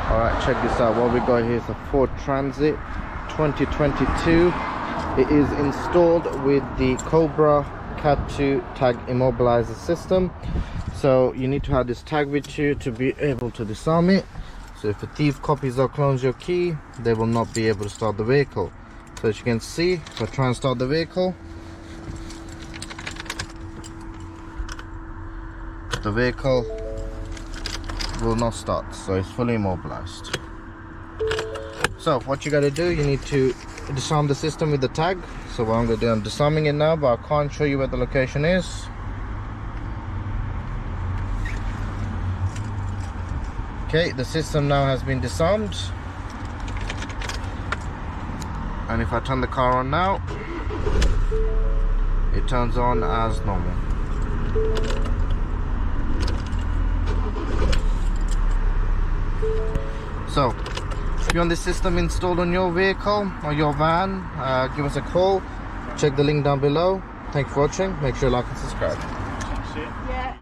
Alright, check this out. What we got here is a Ford Transit 2022. It is installed with the Cobra Cat 2 tag immobilizer system. So you need to have this tag with you to be able to disarm it. So if a thief copies or clones your key, they will not be able to start the vehicle. So as you can see, if I try and start the vehicle, the vehicle will not start, so it's fully immobilized. So what you got to do, you need to disarm the system with the tag. So what I'm going to do, I'm disarming it now, but I can't show you where the location is. Okay, the system now has been disarmed, and if I turn the car on now, it turns on as normal. So if you want this system installed on your vehicle or your van, give us a call. Check the link down below. Thanks for watching. Make sure you like and subscribe. Yeah.